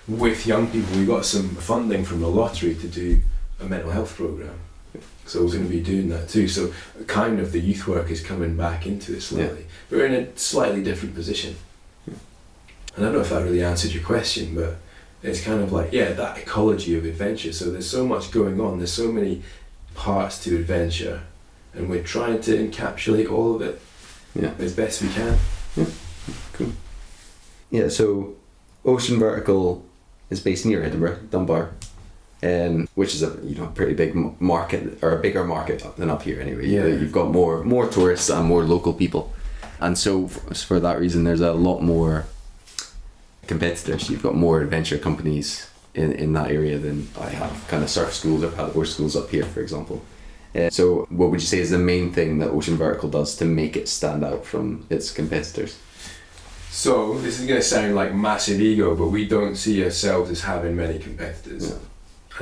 with young people. We got some funding from the lottery to do a mental health program. So we're going to be doing that too. So kind of the youth work is coming back into it slightly. But we're in a slightly different position. And I don't know if that really answered your question, but it's kind of like, that ecology of adventure. So there's so much going on, there's so many parts to adventure, and we're trying to encapsulate all of it as best we can. Yeah, cool. Yeah, so Ocean Vertical is based near Edinburgh, Dunbar, which is a pretty big market, or a bigger market than up here anyway. Yeah. You've got more tourists and more local people, and so for that reason there's a lot more competitors. You've got more adventure companies in that area than I have kind of surf schools or paddleboard schools up here, for example. So what would you say is the main thing that Ocean Vertical does to make it stand out from its competitors? So this is going to sound like massive ego, but we don't see ourselves as having many competitors. And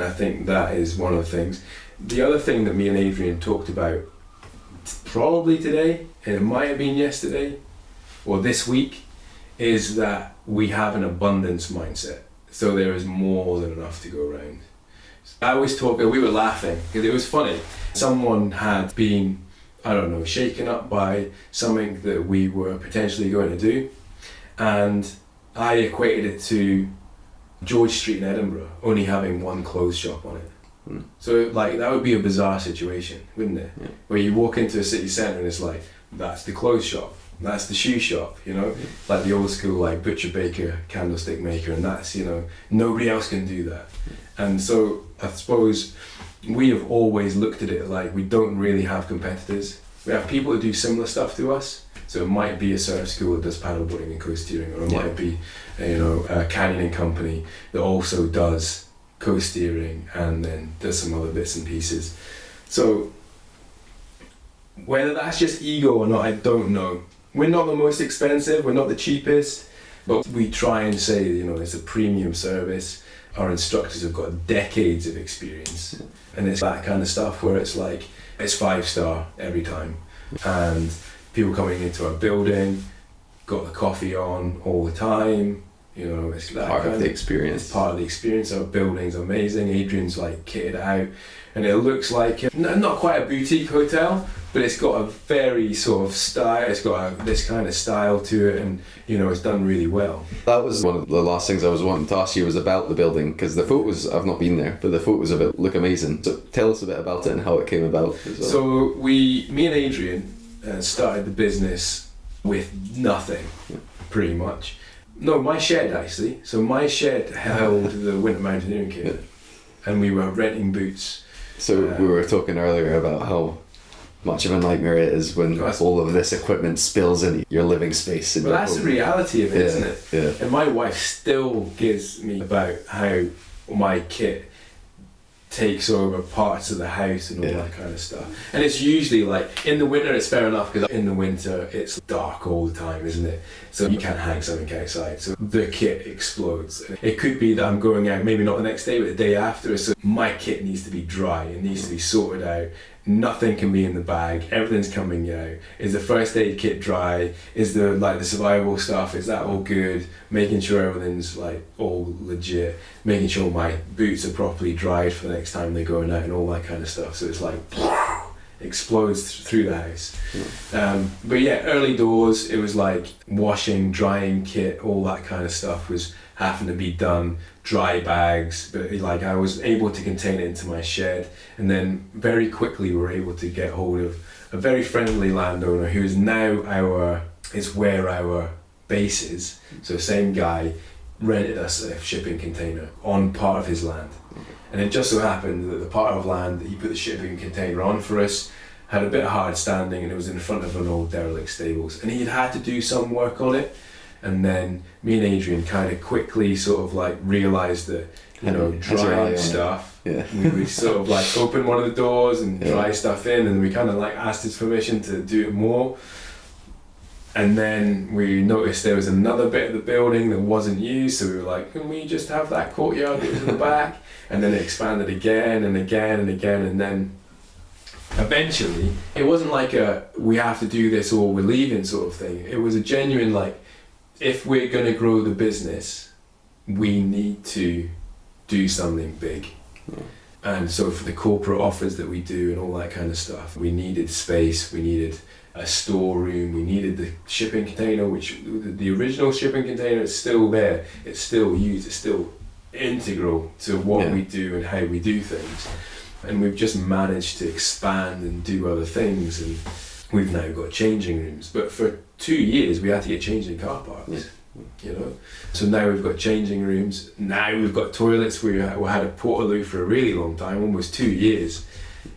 I think that is one of the things. The other thing that me and Adrian talked about probably today, and it might have been yesterday or this week, is that we have an abundance mindset. So there is more than enough to go around. I always talk, we were laughing because it was funny. Someone had been, shaken up by something that we were potentially going to do. And I equated it to George Street in Edinburgh only having one clothes shop on it. So that would be a bizarre situation, wouldn't it? Yeah. Where you walk into a city centre and it's like, that's the clothes shop, that's the shoe shop, like the old school butcher, baker, candlestick maker, and that's, nobody else can do that. And so I suppose we have always looked at it like we don't really have competitors. We have people that do similar stuff to us. So it might be a surf school that does paddleboarding and coast steering, or it might be a canyoning company that also does coast steering and then does some other bits and pieces. So whether that's just ego or not, I don't know. We're not the most expensive, we're not the cheapest, but we try and say, it's a premium service. Our instructors have got decades of experience, and it's that kind of stuff where it's like, it's 5-star every time. And people coming into our building, got the coffee on all the time, it's that part of the experience. It's part of the experience. Our building's amazing. Adrian's kitted out, and it looks like not quite a boutique hotel, but it's got a very sort of style. It's got this kind of style to it, and it's done really well. That was one of the last things I was wanting to ask you, was about the building, because the photos, I've not been there, but the photos of it look amazing. So tell us a bit about it and how it came about as well. So me and Adrian started the business with nothing, pretty much. No, my shed actually. So my shed held the winter mountaineering kit, and we were renting boots. So we were talking earlier about how much of a nightmare it is when all of this equipment spills into your living space. But that's the reality of it, isn't it? Yeah. And my wife still gives me about how my kit takes over parts of the house and all that kind of stuff. And it's usually in the winter it's fair enough, because in the winter it's dark all the time, isn't it? So you can't hang something outside, so the kit explodes. It could be that I'm going out, maybe not the next day, but the day after, so my kit needs to be dry, it needs to be sorted out. Nothing can be in the bag, everything's coming out. Is the first aid kit dry? Is the survival stuff, is that all good? Making sure everything's all legit, making sure my boots are properly dried for the next time they're going out and all that kind of stuff. So it's explodes through the house. But early doors, it was washing, drying kit, all that kind of stuff was having to be done. Dry bags, but I was able to contain it into my shed, and then very quickly we were able to get hold of a very friendly landowner who is now where our base is. So same guy rented us a shipping container on part of his land, and it just so happened that the part of land that he put the shipping container on for us had a bit of hard standing, and it was in front of an old derelict stables, and he'd had to do some work on it. And then me and Adrian kind of quickly sort of like realised that, you know, drying stuff, we would sort of like open one of the doors and dry stuff in, and we kind of like asked his permission to do it more. And then we noticed there was another bit of the building that wasn't used, so we were like, can we just have that courtyard that was in the back? And then it expanded again and again and again, and then eventually it wasn't like a we have to do this or we're leaving sort of thing. It was a genuine like, if we're going to grow the business, we need to do something big. And so for the corporate offers that we do and all that kind of stuff, we needed space, we needed a storeroom, we needed the shipping container, which the original shipping container is still there, it's still used, it's still integral to what we do and how we do things. And we've just managed to expand and do other things, and we've now got changing rooms. But for 2 years we had to get changed in car parks, you know. So now we've got changing rooms, now we've got toilets. We had a portaloo for a really long time, almost 2 years.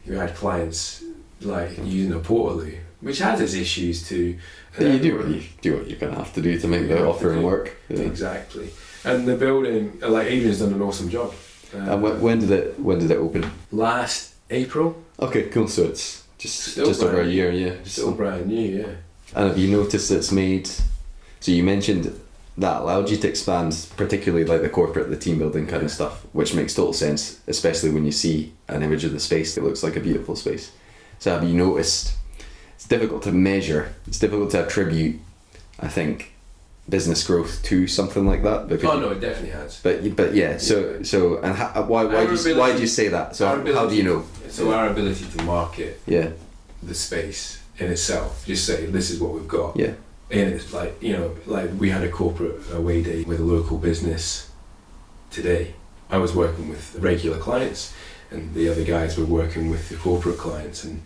You had clients like using a portaloo, which has its issues too. You do what you're going to have to do to make the offering work. Exactly. And the building, like Adrian's done an awesome job. And when did it open? Last April. Okay, cool. So it's just over a year, Still brand new, yeah. And have you noticed it's made? So you mentioned that allowed you to expand, particularly like the corporate, the team building kind of stuff, which makes total sense, especially when you see an image of the space. It looks like a beautiful space. So have you noticed? It's difficult to measure. It's difficult to attribute, I think, business growth to something like that. Because no, it definitely has. But yeah. So and why do you say that? So how do you know? So our ability to market the space in itself. Just say this is what we've got. Yeah. And it's like, you know, like we had a corporate away day with a local business today. I was working with regular clients, and the other guys were working with the corporate clients, and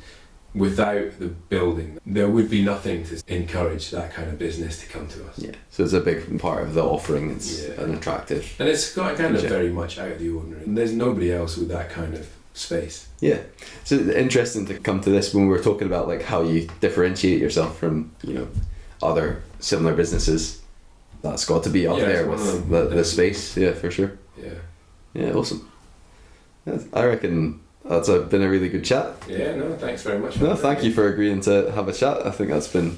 without the building, there would be nothing to encourage that kind of business to come to us. Yeah, so it's a big part of the offering. It's an attractive. And it's got kind of very much out of the ordinary. And there's nobody else with that kind of space. Yeah, so interesting to come to this when we were talking about like how you differentiate yourself from, you know, other similar businesses. That's got to be up there with the space. Yeah, for sure. Yeah, awesome. Yeah, I reckon that's been a really good chat. Yeah, no, thanks very much. No, thank you for agreeing to have a chat. I think that's been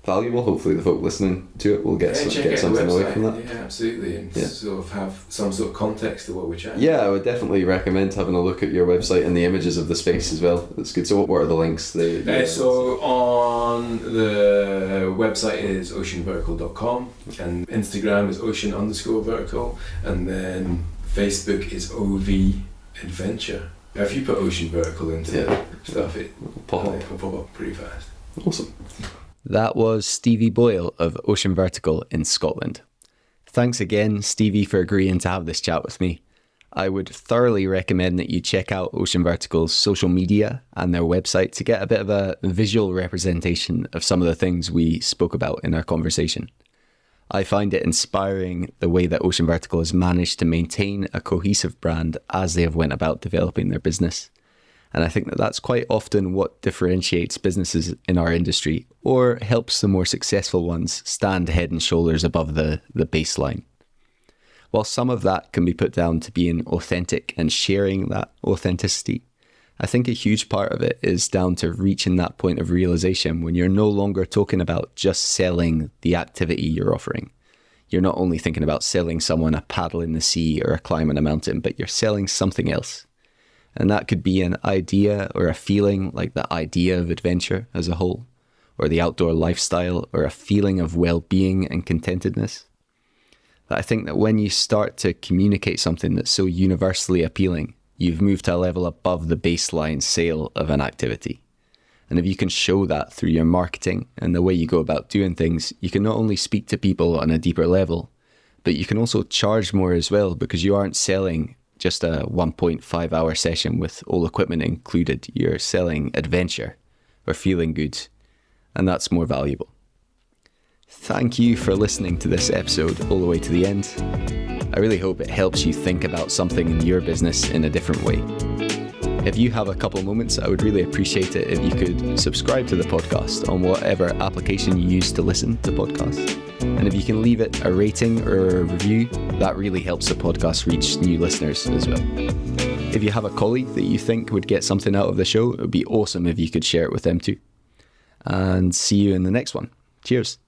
valuable. Hopefully the folk listening to it will get something away from that. Yeah, absolutely, and sort of have some sort of context to what we're chatting. Yeah, I would definitely recommend having a look at your website and the images of the space as well. It's good. So what are the links? So on the website is oceanvertical.com, and Instagram is ocean_vertical, and then Facebook is OV Adventure. If you put Ocean Vertical into stuff, it'll pop up pretty fast. Awesome. That was Stevie Boyle of Ocean Vertical in Scotland. Thanks again, Stevie, for agreeing to have this chat with me. I would thoroughly recommend that you check out Ocean Vertical's social media and their website to get a bit of a visual representation of some of the things we spoke about in our conversation. I find it inspiring the way that Ocean Vertical has managed to maintain a cohesive brand as they have went about developing their business. And I think that that's quite often what differentiates businesses in our industry, or helps the more successful ones stand head and shoulders above the baseline. While some of that can be put down to being authentic and sharing that authenticity, I think a huge part of it is down to reaching that point of realization when you're no longer talking about just selling the activity you're offering. You're not only thinking about selling someone a paddle in the sea or a climb on a mountain, but you're selling something else. And that could be an idea or a feeling, like the idea of adventure as a whole, or the outdoor lifestyle, or a feeling of well-being and contentedness. But I think that when you start to communicate something that's so universally appealing, you've moved to a level above the baseline sale of an activity. And if you can show that through your marketing and the way you go about doing things, you can not only speak to people on a deeper level, but you can also charge more as well, because you aren't selling just a 1.5 hour session with all equipment included. You're selling adventure or feeling good, and that's more valuable. Thank you for listening to this episode all the way to the end. I really hope it helps you think about something in your business in a different way. If you have a couple of moments, I would really appreciate it if you could subscribe to the podcast on whatever application you use to listen to podcasts. And if you can leave it a rating or a review, that really helps the podcast reach new listeners as well. If you have a colleague that you think would get something out of the show, it would be awesome if you could share it with them too. And see you in the next one. Cheers.